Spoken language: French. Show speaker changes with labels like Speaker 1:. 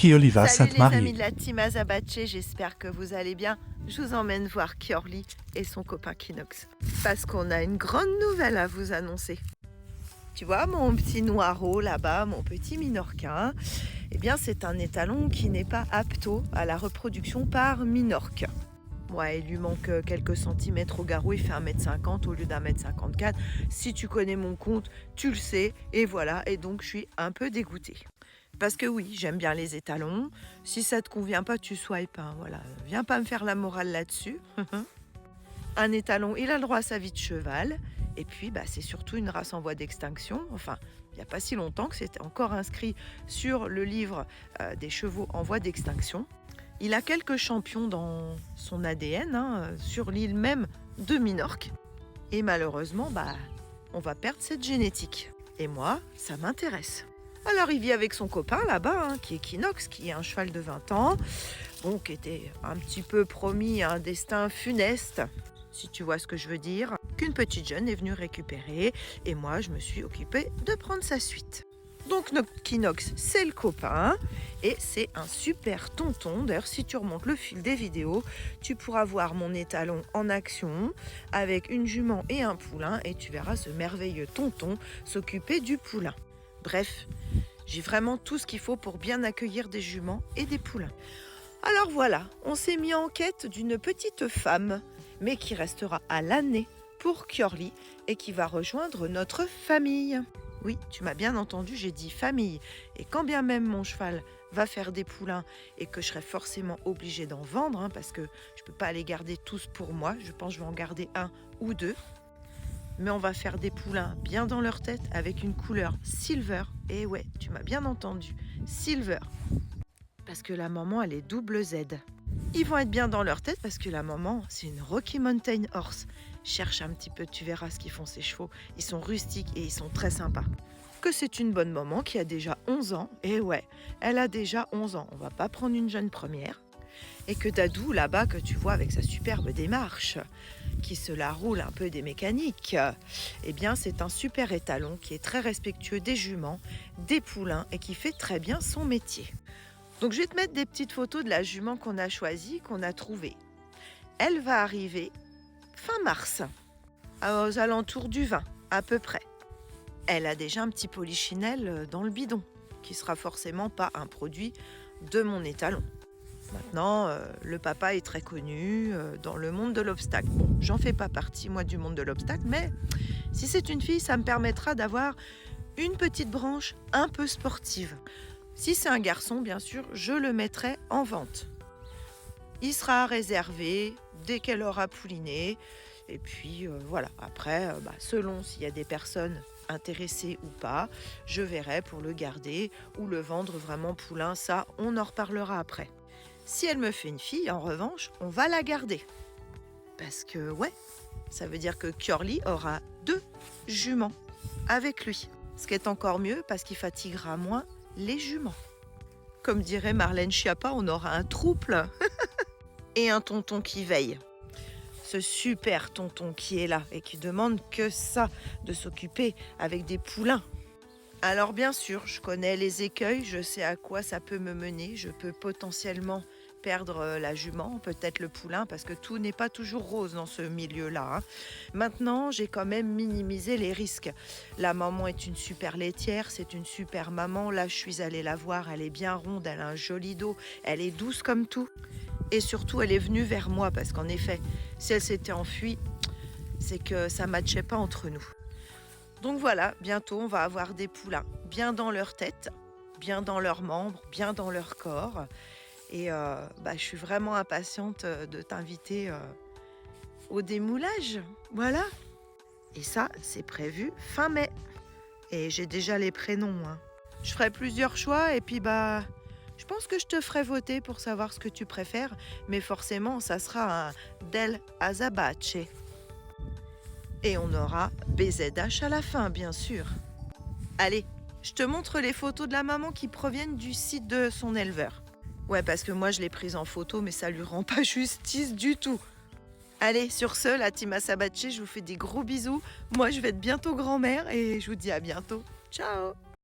Speaker 1: Kiorli va
Speaker 2: Salut les
Speaker 1: Sainte-Marie.
Speaker 2: amis de la team Azabache, j'espère que vous allez bien. Je vous emmène voir Kiorli et son copain Kinox. Parce qu'on a une grande nouvelle à vous annoncer. Tu vois mon petit noireau là-bas, mon petit minorquin, eh bien c'est un étalon qui n'est pas apto à la reproduction par minorque. Ouais, il lui manque quelques centimètres au garrot, il fait 1m50 au lieu d'1m54. Si tu connais mon compte, tu le sais. Et voilà, et donc je suis un peu dégoûtée. Parce que oui, j'aime bien les étalons. Si ça te convient pas, tu swipes. Hein, voilà. Viens pas me faire la morale là-dessus. Un étalon, il a le droit à sa vie de cheval. Et puis, c'est surtout une race en voie d'extinction. Enfin, il n'y a pas si longtemps que c'était encore inscrit sur le livre des chevaux en voie d'extinction. Il a quelques champions dans son ADN, sur l'île même de Minorque. Et malheureusement, on va perdre cette génétique. Et moi, ça m'intéresse. Alors il vit avec son copain là-bas, qui est Kinox, qui est un cheval de 20 ans, qui était un petit peu promis à un destin funeste, si tu vois ce que je veux dire, qu'une petite jeune est venue récupérer, et moi je me suis occupée de prendre sa suite. Donc notre Kinox, c'est le copain, et c'est un super tonton. D'ailleurs, si tu remontes le fil des vidéos, tu pourras voir mon étalon en action, avec une jument et un poulain, et tu verras ce merveilleux tonton s'occuper du poulain. Bref, j'ai vraiment tout ce qu'il faut pour bien accueillir des juments et des poulains. Alors voilà, on s'est mis en quête d'une petite femme, mais qui restera à l'année pour Kiorli et qui va rejoindre notre famille. Oui, tu m'as bien entendu, j'ai dit famille. Et quand bien même mon cheval va faire des poulains et que je serai forcément obligée d'en vendre, parce que je ne peux pas les garder tous pour moi, je pense que je vais en garder un ou deux. Mais on va faire des poulains bien dans leur tête avec une couleur silver. Et ouais, tu m'as bien entendu, silver. Parce que la maman, elle est double Z. Ils vont être bien dans leur tête parce que la maman, c'est une Rocky Mountain Horse. Cherche un petit peu, tu verras ce qu'ils font ces chevaux. Ils sont rustiques et ils sont très sympas. Que c'est une bonne maman qui a déjà 11 ans. Et ouais, elle a déjà 11 ans. On va pas prendre une jeune première. Et que Dadou, là-bas, que tu vois avec sa superbe démarche, qui se la roule un peu des mécaniques, eh bien c'est un super étalon qui est très respectueux des juments, des poulains et qui fait très bien son métier. Donc je vais te mettre des petites photos de la jument qu'on a choisie, qu'on a trouvée. Elle va arriver fin mars, aux alentours du 20 à peu près. Elle a déjà un petit polichinelle dans le bidon, qui sera forcément pas un produit de mon étalon. Maintenant, le papa est très connu dans le monde de l'obstacle. Bon, j'en fais pas partie, moi, du monde de l'obstacle, mais si c'est une fille, ça me permettra d'avoir une petite branche un peu sportive. Si c'est un garçon, bien sûr, je le mettrai en vente. Il sera réservé dès qu'elle aura pouliné. Et puis, voilà. Après, selon s'il y a des personnes intéressées ou pas, je verrai pour le garder ou le vendre vraiment poulain. Ça, on en reparlera après. Si elle me fait une fille, en revanche, on va la garder. Parce que, ouais, ça veut dire que Kiorli aura 2 juments avec lui. Ce qui est encore mieux parce qu'il fatiguera moins les juments. Comme dirait Marlène Schiappa, on aura un trouble et un tonton qui veille. Ce super tonton qui est là et qui demande que ça, de s'occuper avec des poulains. Alors bien sûr, je connais les écueils, je sais à quoi ça peut me mener. Je peux potentiellement perdre la jument, peut-être le poulain, parce que tout n'est pas toujours rose dans ce milieu-là. Maintenant, j'ai quand même minimisé les risques. La maman est une super laitière, c'est une super maman. Là, je suis allée la voir, elle est bien ronde, elle a un joli dos, elle est douce comme tout. Et surtout, elle est venue vers moi, parce qu'en effet, si elle s'était enfuie, c'est que ça ne matchait pas entre nous. Donc voilà, bientôt on va avoir des poulains bien dans leur tête, bien dans leurs membres, bien dans leur corps. Et je suis vraiment impatiente de t'inviter au démoulage. Voilà. Et ça, c'est prévu fin mai. Et j'ai déjà les prénoms. Je ferai plusieurs choix et puis je pense que je te ferai voter pour savoir ce que tu préfères. Mais forcément, ça sera un Del Azabache. Et on aura BZH à la fin, bien sûr. Allez, je te montre les photos de la maman qui proviennent du site de son éleveur. Ouais, parce que moi, je l'ai prise en photo, mais ça lui rend pas justice du tout. Allez, sur ce, la team Azabache, je vous fais des gros bisous. Moi, je vais être bientôt grand-mère et je vous dis à bientôt. Ciao!